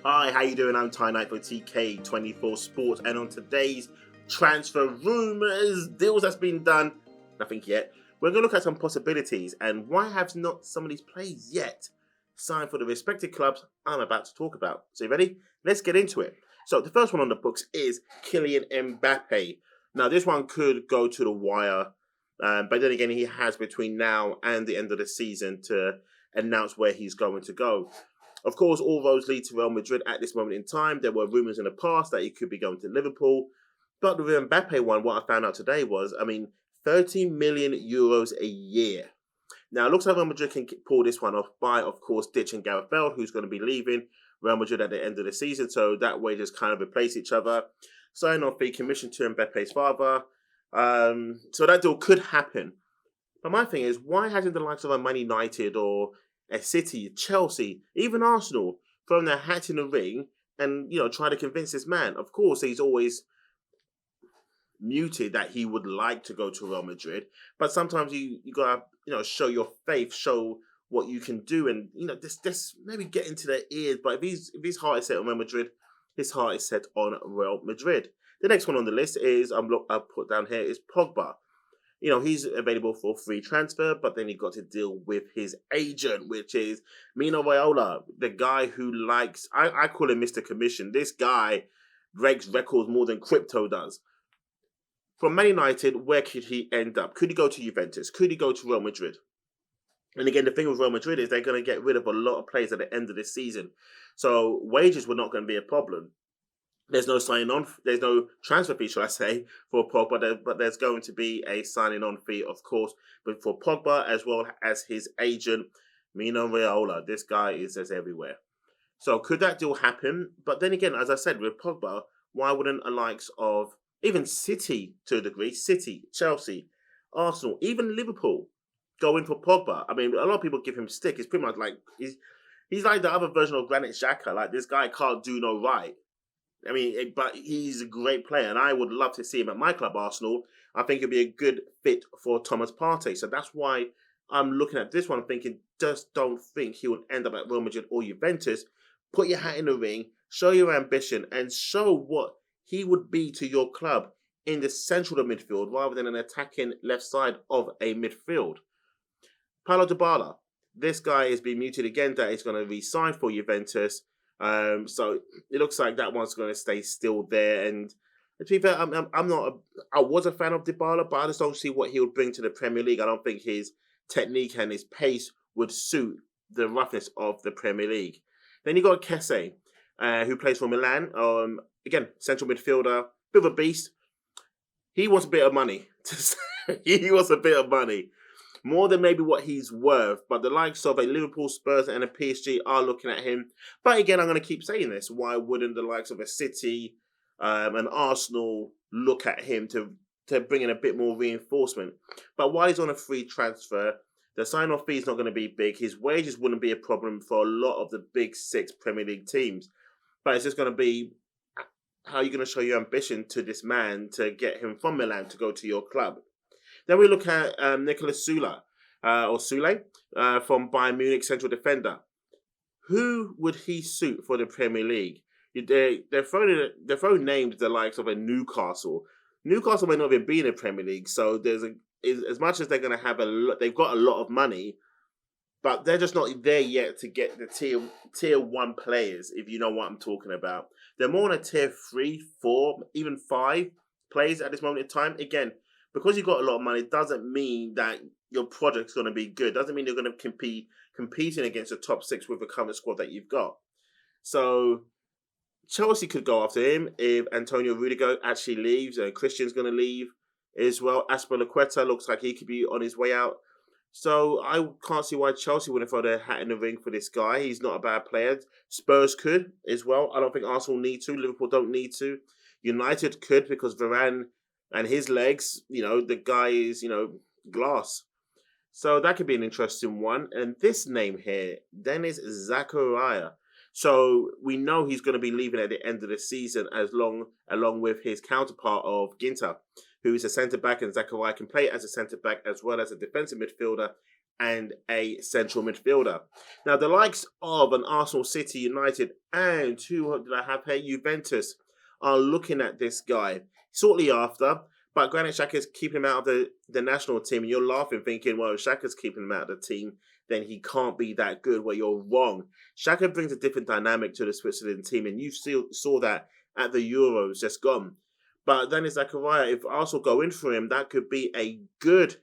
Hi, how you doing? I'm Ty Knight for TK24 Sports, and on today's transfer rumours, deals that's been done, nothing yet. We're going to look at some possibilities and why have not some of these players yet signed for the respective clubs I'm about to talk about. So you ready? Let's get into it. So the first one on the books is Kylian Mbappe. Now this one could go to the wire, but then again he has between now and the end of the season to announce where he's going to go. Of course, all roads lead to Real Madrid at this moment in time. There were rumours in the past that he could be going to Liverpool. But the Mbappe one, what I found out today was, 30 million euros a year. Now, it looks like Real Madrid can pull this one off by, of course, ditching Gareth Bale, who's going to be leaving Real Madrid at the end of the season. So that way, just kind of replace each other. Sign off the commission to Mbappe's father. So that deal could happen. But my thing is, why hasn't the likes of a Man United or a City, Chelsea, even Arsenal thrown their hat in the ring and, try to convince this man? Of course, he's always muted that he would like to go to Real Madrid, but sometimes you gotta, show your faith, show what you can do, and this maybe get into their ears. But if his heart is set on Real Madrid, his heart is set on Real Madrid. The next one on the list is I've put down here is Pogba. He's available for free transfer, but then he got to deal with his agent, which is Mino Raiola, the guy who likes, I call him Mr. Commission. This guy breaks records more than crypto does. From Man United, where could he end up? Could he go to Juventus? Could he go to Real Madrid? And again, the thing with Real Madrid is they're going to get rid of a lot of players at the end of this season. So wages were not going to be a problem. There's no signing on. There's no transfer fee, shall I say, for Pogba. But there's going to be a signing on fee, of course, but for Pogba as well as his agent, Mino Raiola. This guy is just everywhere. So could that deal happen? But then again, as I said, with Pogba, why wouldn't the likes of even City to a degree, City, Chelsea, Arsenal, even Liverpool, go in for Pogba? A lot of people give him stick. It's pretty much like he's like the other version of Granit Xhaka. Like, this guy can't do no right. But he's a great player, and I would love to see him at my club, Arsenal. I think it'd be a good fit for Thomas Partey. So that's why I'm looking at this one thinking, just don't think he will end up at Real Madrid or Juventus. Put your hat in the ring, show your ambition, and show what he would be to your club in the central of midfield rather than an attacking left side of a midfield. Paulo Dybala. This guy is being muted again that he's going to re-sign for Juventus. So it looks like that one's going to stay still there. And to be fair, I was a fan of Dybala, but I just don't see what he would bring to the Premier League. I don't think his technique and his pace would suit the roughness of the Premier League. Then you got Kessie, who plays for Milan. Again, central midfielder, bit of a beast. He wants a bit of money. He wants a bit of money. More than maybe what he's worth, but the likes of a Liverpool, Spurs, and a PSG are looking at him. But again, I'm going to keep saying this. Why wouldn't the likes of a City and Arsenal look at him to bring in a bit more reinforcement? But while he's on a free transfer, the sign-off fee is not going to be big. His wages wouldn't be a problem for a lot of the big six Premier League teams. But it's just going to be, how are you going to show your ambition to this man to get him from Milan to go to your club? Then we look at Nicolas Sule, from Bayern Munich, central defender. Who would he suit for the Premier League? They're throwing names the likes of a Newcastle. Newcastle may not even be in the Premier League, so as much as they're going to have they've got a lot of money, but they're just not there yet to get the tier 1 players, if you know what I'm talking about. They're more on a tier 3, 4, even 5 players at this moment in time. Again, because you've got a lot of money doesn't mean that your project's going to be good. Doesn't mean you're going to competing against the top 6 with the current squad that you've got. So Chelsea could go after him if Antonio Rudiger actually leaves. Christian's going to leave as well. Azpilicueta looks like he could be on his way out. So I can't see why Chelsea wouldn't throw their hat in the ring for this guy. He's not a bad player. Spurs could as well. I don't think Arsenal need to. Liverpool don't need to. United could, because Varane and his legs, the guy is, glass. So that could be an interesting one. And this name here, Dennis Zakaria. So we know he's going to be leaving at the end of the season along with his counterpart of Ginter, who is a centre-back, and Zakaria can play as a centre-back as well as a defensive midfielder and a central midfielder. Now, the likes of an Arsenal, City, United, and who did I have here? Juventus are looking at this guy shortly after. But granted, Xhaka's keeping him out of the national team, and you're laughing, thinking, well, if Xhaka's keeping him out of the team, then he can't be that good. Well, you're wrong. Xhaka brings a different dynamic to the Switzerland team, and you still saw that at the Euros just gone. But then it's Zakaria. If Arsenal go in for him, that could be a good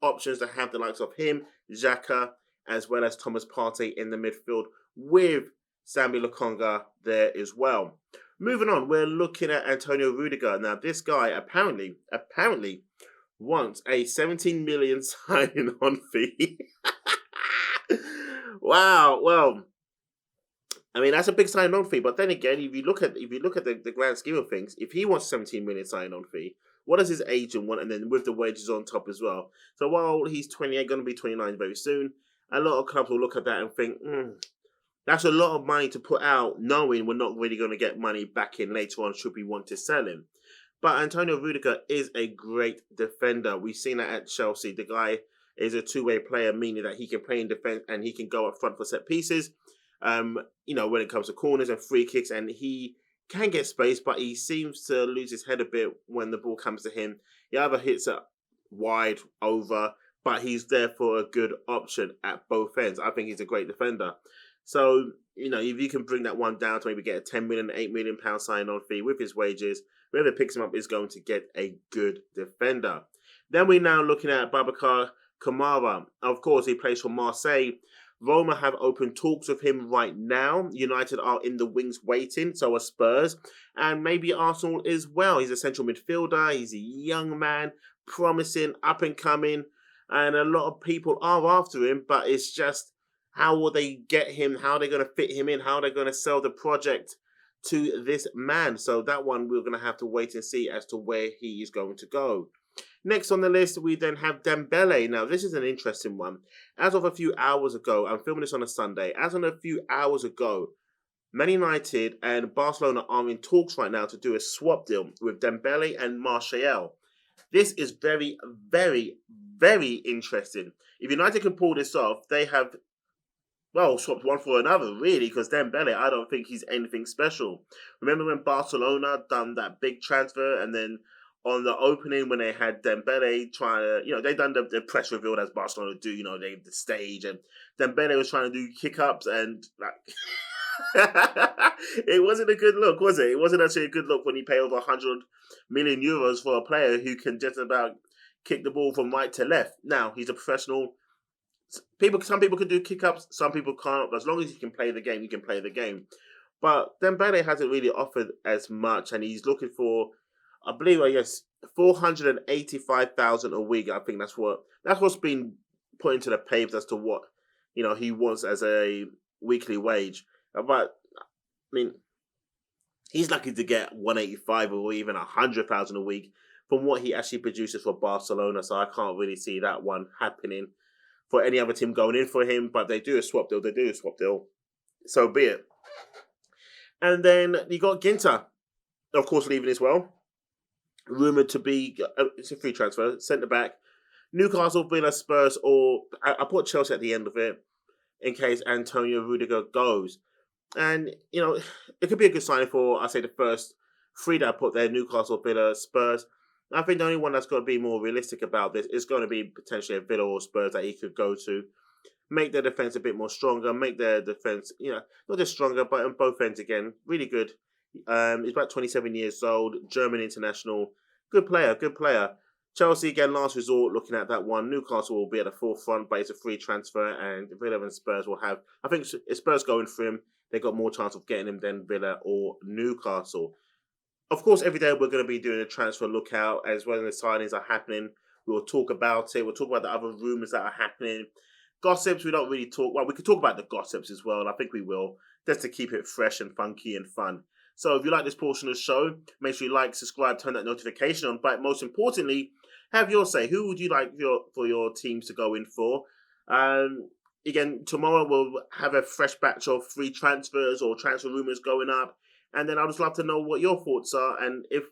options to have the likes of him, Zhaka, as well as Thomas Partey in the midfield with Sambi Lokonga there as well. Moving on, we're looking at Antonio Rudiger. Now, this guy apparently wants a 17 million sign-on fee. Wow, well, I mean, that's a big sign-on fee. But then again, if you look at the grand scheme of things, if he wants 17 million sign-on fee, what does his agent want? And then with the wages on top as well. So while he's 28, going to be 29 very soon, a lot of clubs will look at that and think, that's a lot of money to put out, knowing we're not really going to get money back in later on should we want to sell him. But Antonio Rudiger is a great defender. We've seen that at Chelsea. The guy is a two-way player, meaning that he can play in defence and he can go up front for set pieces. When it comes to corners and free kicks, and he can get space, but he seems to lose his head a bit when the ball comes to him. He either hits it wide over, but he's there for a good option at both ends. I think he's a great defender. So, if you can bring that one down to maybe get a 10 million, 8 million pound sign-on fee with his wages, whoever picks him up is going to get a good defender. Then we're now looking at Baubacar Kamara. Of course, he plays for Marseille. Roma have open talks with him right now. United are in the wings waiting, so are Spurs. And maybe Arsenal as well. He's a central midfielder. He's a young man, promising, up and coming. And a lot of people are after him, but it's just, how will they get him? How are they going to fit him in? How are they going to sell the project to this man? So that one we're going to have to wait and see as to where he is going to go. Next on the list, we then have Dembele. Now, this is an interesting one. As of a few hours ago, I'm filming this on a Sunday. As of a few hours ago, Man United and Barcelona are in talks right now to do a swap deal with Dembele and Martial. This is very, very, very interesting. If United can pull this off, they have, swapped one for another, really, because Dembele, I don't think he's anything special. Remember when Barcelona done that big transfer, and then on the opening when they had Dembele trying to, they done the press reveal as Barcelona do, they the stage, and Dembele was trying to do kick-ups, and it wasn't a good look, was it? It wasn't actually a good look when you pay over 100 million euros for a player who can just about kick the ball from right to left. Now, he's a professional. Some people can do kick-ups, some people can't. But as long as you can play the game, you can play the game. But Dembele hasn't really offered as much, and he's looking for, I believe, 485,000 a week. I think that's what's been put into the papers as to what he wants as a weekly wage. But I mean, he's lucky to get 185 or even 100,000 a week from what he actually produces for Barcelona. So I can't really see that one happening for any other team going in for him. But they do a swap deal. So be it. And then you got Ginter, of course, leaving as well. Rumoured to be, it's a free transfer, centre back. Newcastle, Villa, Spurs, or I put Chelsea at the end of it in case Antonio Rudiger goes. And, it could be a good signing for, I say, the first three that I put there, Newcastle, Villa, Spurs. I think the only one that's got to be more realistic about this is going to be potentially a Villa or Spurs that he could go to. Make their defence a bit more stronger, make their defence, not just stronger, but on both ends again, really good. He's about 27 years old, German international. Good player. Chelsea, again, last resort, looking at that one. Newcastle will be at the forefront, but it's a free transfer, and Villa and Spurs will have, I think if Spurs going for him, they've got more chance of getting him than Villa or Newcastle. Of course, every day we're going to be doing a transfer lookout, as well as the signings are happening. We'll talk about it. We'll talk about the other rumours that are happening. Gossips, we don't really talk. Well, we could talk about the gossips as well, and I think we will, just to keep it fresh and funky and fun. So if you like this portion of the show, make sure you like, subscribe, turn that notification on. But most importantly, have your say. Who would you like for your teams to go in for? Again, tomorrow we'll have a fresh batch of free transfers or transfer rumours going up. And then I'd just love to know what your thoughts are. And if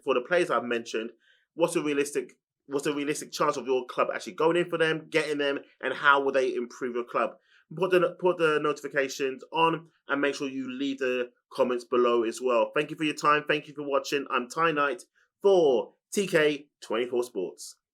for the players I've mentioned, what's a realistic what's the realistic chance of your club actually going in for them, getting them, and how will they improve your club? Put the notifications on and make sure you leave the comments below as well. Thank you for your time. Thank you for watching. I'm Ty Knight for TK24 Sports.